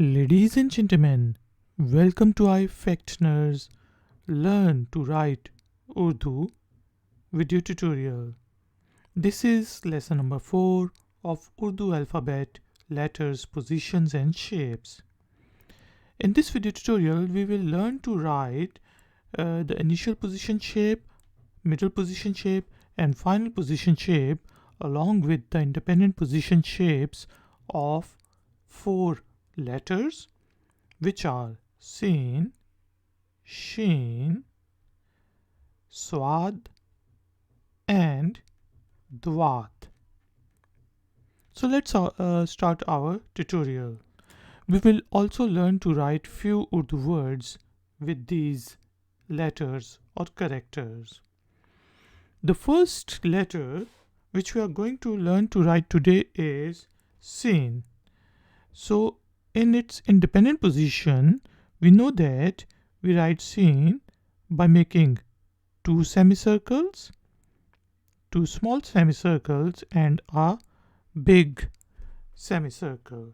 Ladies and gentlemen, welcome to ifactner's Learn to Write Urdu video tutorial. This is lesson number 4 of Urdu alphabet, letters, positions and shapes. In this video tutorial, we will learn to write the initial position shape, middle position shape and final position shape along with the independent position shapes of 4 letters, which are Sheen, Sheen, Swaad and Zwaad. So let's start our tutorial. We will also learn to write few Urdu words with these letters or characters. The first letter which we are going to learn to write today is Sheen. So in its independent position, we know that we write Sheen by making two semicircles, two small semicircles and a big semicircle,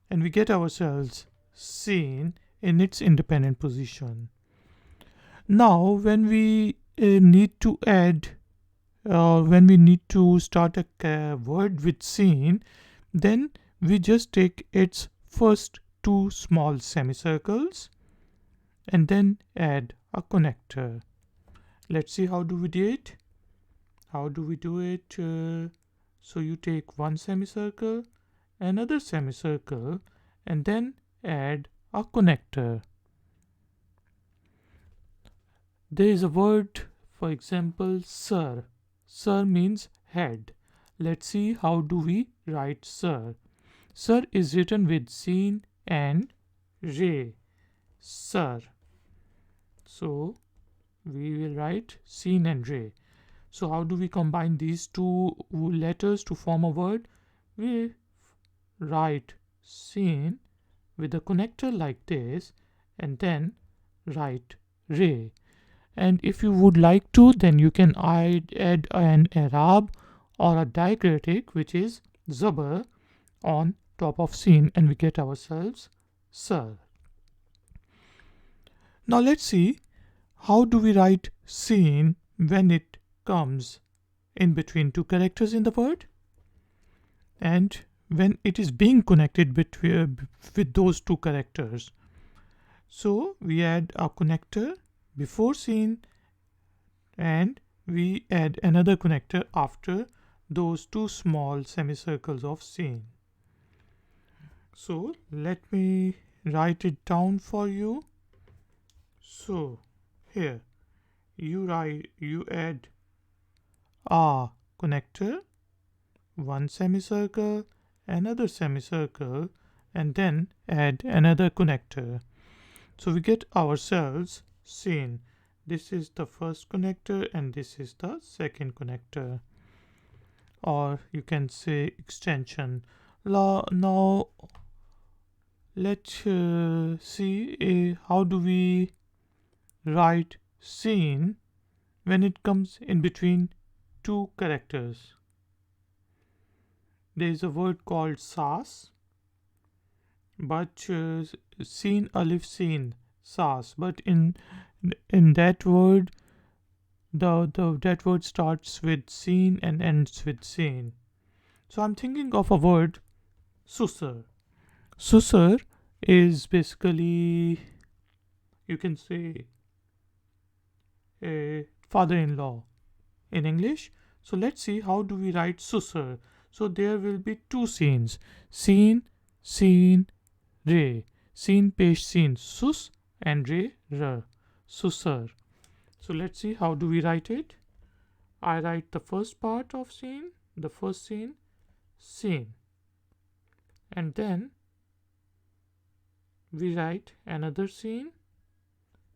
and we get ourselves Sheen in its independent position. Now when we need to add when we need to start a word with Sheen, then we just take its first two small semicircles and then add a connector. Let's see how do we do it. So you take one semicircle, another semicircle and then add a connector. There is a word, for example, sir. Sir means head. Let's see how do we write sir. Sir is written with Sheen and Re. Sir. So we will write Sheen and Re. So how do we combine these two letters to form a word? We write Sheen with a connector like this and then write Re. And if you would like to, then you can add an Arab or a diacritic, which is Zabar, on top of Sheen, and we get ourselves sir. Now let's see how do we write Sheen when it comes in between two characters in the word and when it is being connected with those two characters. So we add a connector before Sheen and we add another connector after those two small semicircles of Sheen. So let me write it down for you. So here you add a connector, one semicircle, another semicircle and then add another connector. So we get ourselves Sheen. This is the first connector and this is the second connector, or you can say extension. Now let's see how do we write Sheen when it comes in between two characters. There is a word called sas, but Sheen, alif, Sheen, sas, but in that word that word starts with Sheen and ends with Sheen. So I'm thinking of a word susar. Susar is basically, you can say, a father-in-law in English. So let's see how do we write susar. So there will be two Sheens, Sheen, Sheen, Re. Sheen, pesh, Sheen, sus and Re, r. Susar. So let's see how do we write it. I write the first part of Sheen, the first Sheen, Sheen, and then we write another Sheen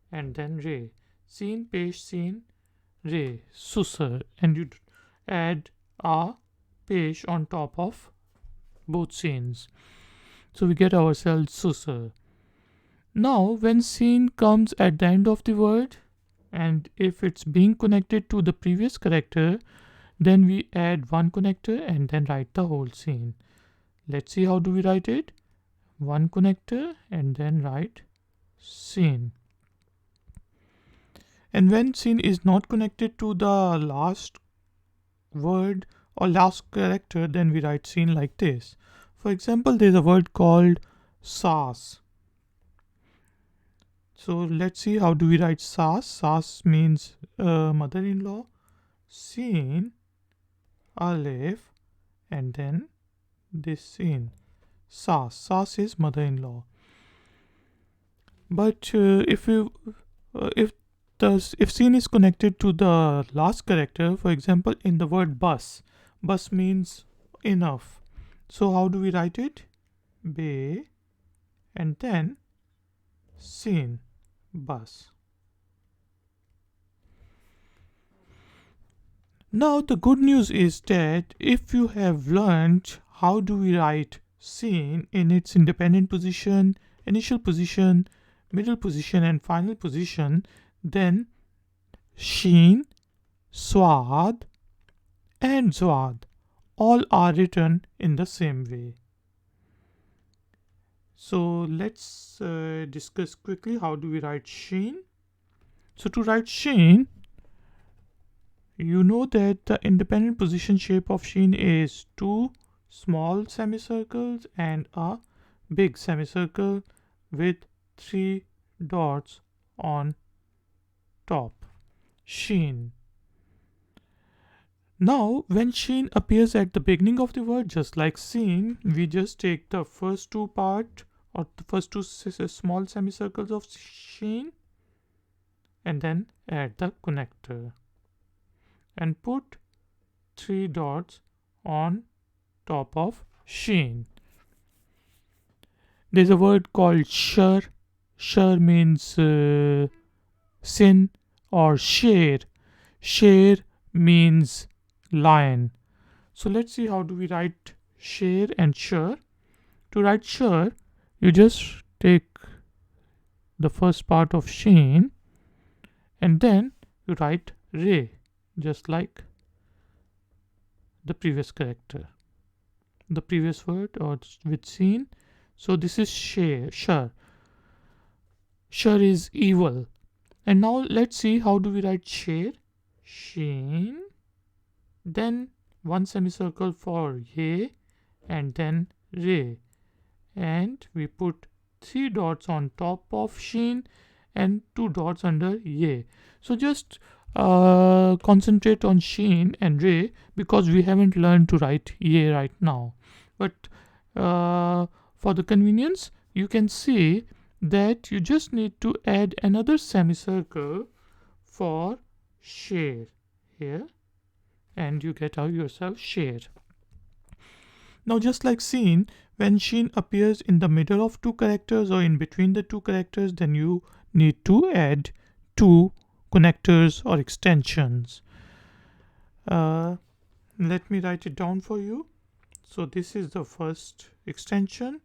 and then Re. Sheen, pesh, Sheen, Re, susar, and you add a pesh on top of both Sheens. So we get ourselves susar. Now when Sheen comes at the end of the word and if it's being connected to the previous character, then we add one connector and then write the whole Sheen. Let's see how do we write it. one connector and then write Sheen. And when Sheen is not connected to the last word or last character, then we write Sheen like this. For example, there's a word called Saas. So let's see how do we write Saas. Saas means mother-in-law. Sheen, Aleph, and then this Sheen. Saas. Saas is mother-in-law. But if Sheen is connected to the last character, for example, in the word bus, bus means enough. So how do we write it? Be and then Sheen, bus. Now the good news is that if you have learned how do we write Sheen in its independent position, initial position, middle position and final position, then Sheen, Swaad and Zwaad all are written in the same way. So let's discuss quickly how do we write Sheen. So to write Sheen, you know that the independent position shape of Sheen is two small semicircles and a big semicircle with three dots on top. Sheen. Now, when Sheen appears at the beginning of the word, just like Sheen, we just take the first two part or the first two small semicircles of Sheen and then add the connector and put three dots on top of Sheen. There's a word called shur. Shur means sin or sher. Sher means lion. So let's see how do we write sher and shur. To write shur, you just take the first part of Sheen and then you write re, just like the previous character, the previous word or with Sheen. So this is shur. Shur is evil. And now let's see how do we write sher. Sheen, then one semicircle for ye and then re, and we put three dots on top of Sheen and two dots under ye. So just concentrate on Sheen and re because we haven't learned to write ye right now. But for the convenience, you can see that you just need to add another semicircle for share here and you get out yourself share. Now just like Sheen, when Sheen appears in the middle of two characters or in between the two characters, then you need to add two connectors or extensions. Let me write it down for you. So this is the first extension,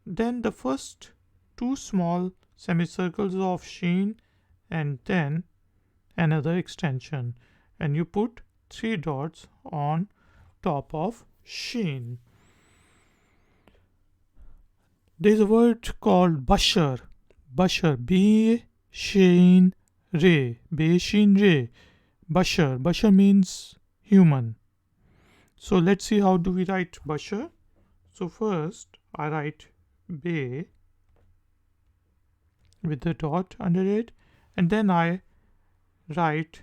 then the first two small semicircles of Sheen and then another extension, and you put three dots on top of Sheen. There's a word called Bashar. Bashar. B Sheen Re. B Sheen Re. Bashar. Bashar means human. So let's see how do we write Bashar. So first I write Be with the dot under it and then I write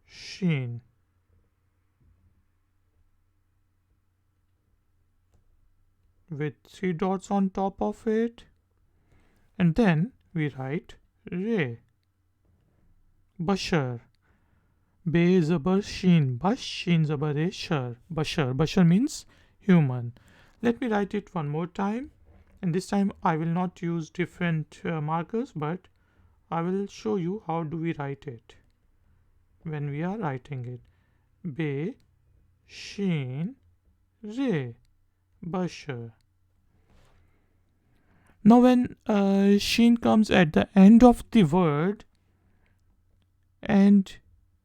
Sheen. With three dots on top of it and then we write Re. Bashar. Be zabar Sheen. Bash Sheen zabar re shar. Bashar. Bashar means human. Let me write it one more time. And this time I will not use different markers, but I will show you how do we write it when we are writing it. Be Sheen Re. Bashar. Now when Sheen comes at the end of the word and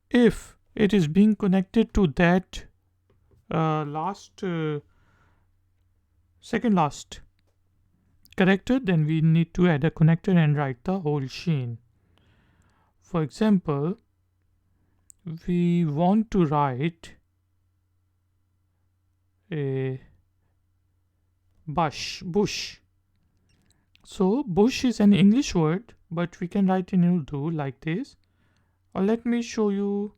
if it is being connected to that second last character, then we need to add a connector and write the whole Sheen. For example, we want to write a bush. So bush is an English word, but we can write in Urdu like this. Or let me show you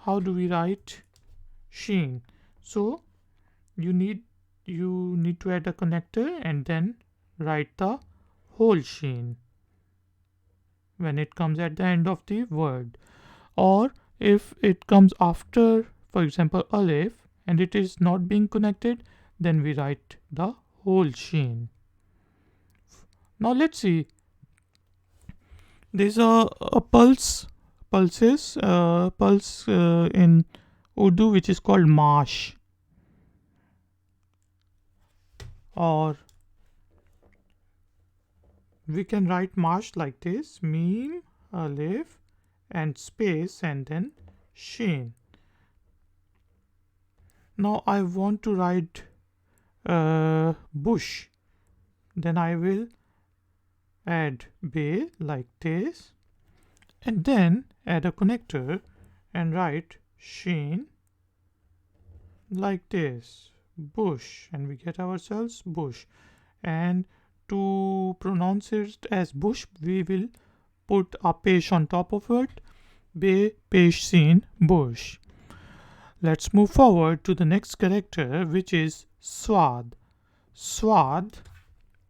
how do we write Sheen. So you need to add a connector and then write the whole Sheen when it comes at the end of the word. Or if it comes after, for example, alif, and it is not being connected, then we write the whole Sheen. Now let's see. There's a pulse in Urdu which is called mash, or we can write mash like this: meme, alif, and space, and then Sheen. Now I want to write bush, then I will add bay like this, and then add a connector and write Sheen like this, bush, and we get ourselves bush. And to pronounce it as bush, we will put a pesh on top of it: bay, pesh, seen, bush. Let's move forward to the next character, which is Swaad. Swaad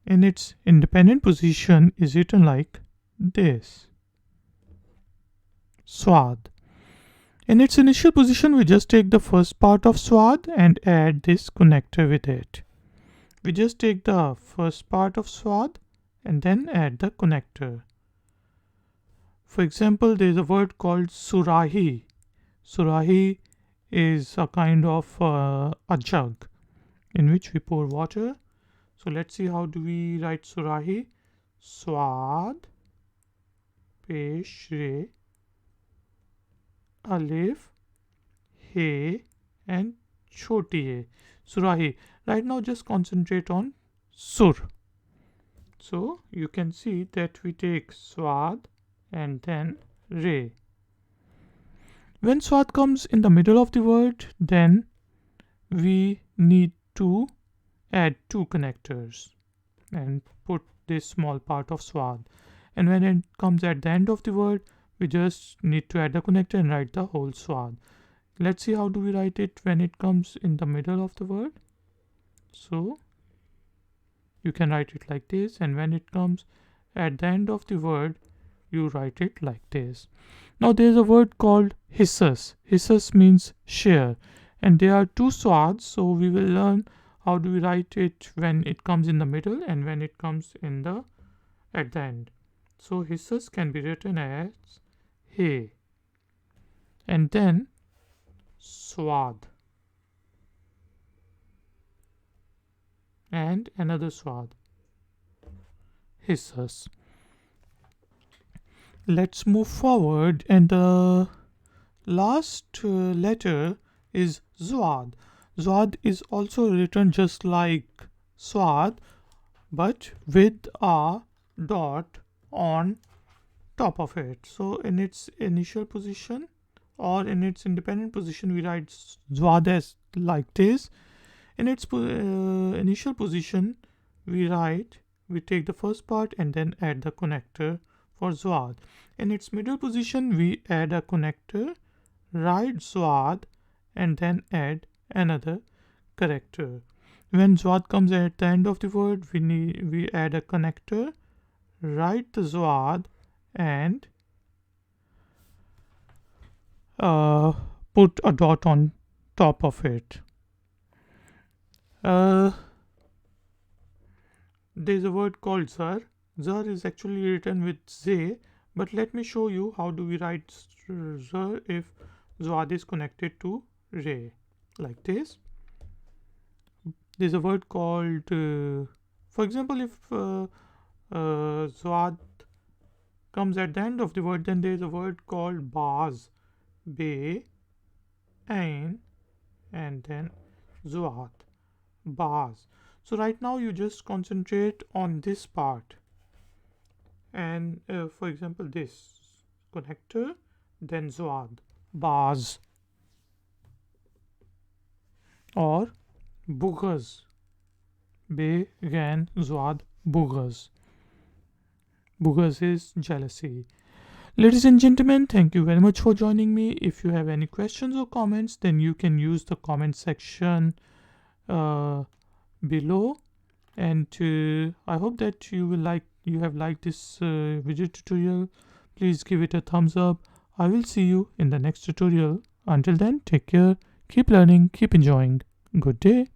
in its independent position is written like this: Swaad. In its initial position, we just take the first part of Swaad and add this connector with it. We just take the first part of Swaad and then add the connector. For example, there is a word called surahi. Surahi is a kind of a jug in which we pour water. So let's see how do we write surahi. Swaad, pesh, re, alif, he, and choti a. Surahi. Right now just concentrate on sur. So you can see that we take Swaad and then re. When Swaad comes in the middle of the word, then we need to add two connectors and put this small part of Swaad. And when it comes at the end of the word, we just need to add a connector and write the whole Swaad. Let's see how do we write it when it comes in the middle of the word. So you can write it like this, and when it comes at the end of the word, you write it like this. Now there is a word called hissas. Hissas means share, and there are two swads, so we will learn how do we write it when it comes in the middle and when it comes in the at the end. So hissas can be written as he, and then Swaad, and another Swaad, hissas. Let's move forward, and the last letter is Zwaad. Zwaad is also written just like Swaad, but with a dot on top of it. So in its initial position or in its independent position, we write Zwaad as like this. In its initial position, we take the first part and then add the connector for Zwaad. In its middle position, we add a connector, write Zwaad, and then add another character. When Zwaad comes at the end of the word, we add a connector, write the Zwaad, and put a dot on top of it. There's a word called zar. Zar is actually written with z, but let me show you how do we write zar if Zwaad is connected to re, like this. There's a word called, for example, if Zwaad comes at the end of the word, then there's a word called baz, be, ain, and then Zwaad, baz. So right now you just concentrate on this part, and for example this connector, then Zwaad, bars, or boogers, be gan Zwaad, boogers. Boogers is jealousy. Ladies and gentlemen, thank you very much for joining me. If you have any questions or comments, then you can use the comment section below. And I hope that you have liked this video tutorial. Please give it a thumbs up. I will see you in the next tutorial. Until then, take care, keep learning, keep enjoying. Good day.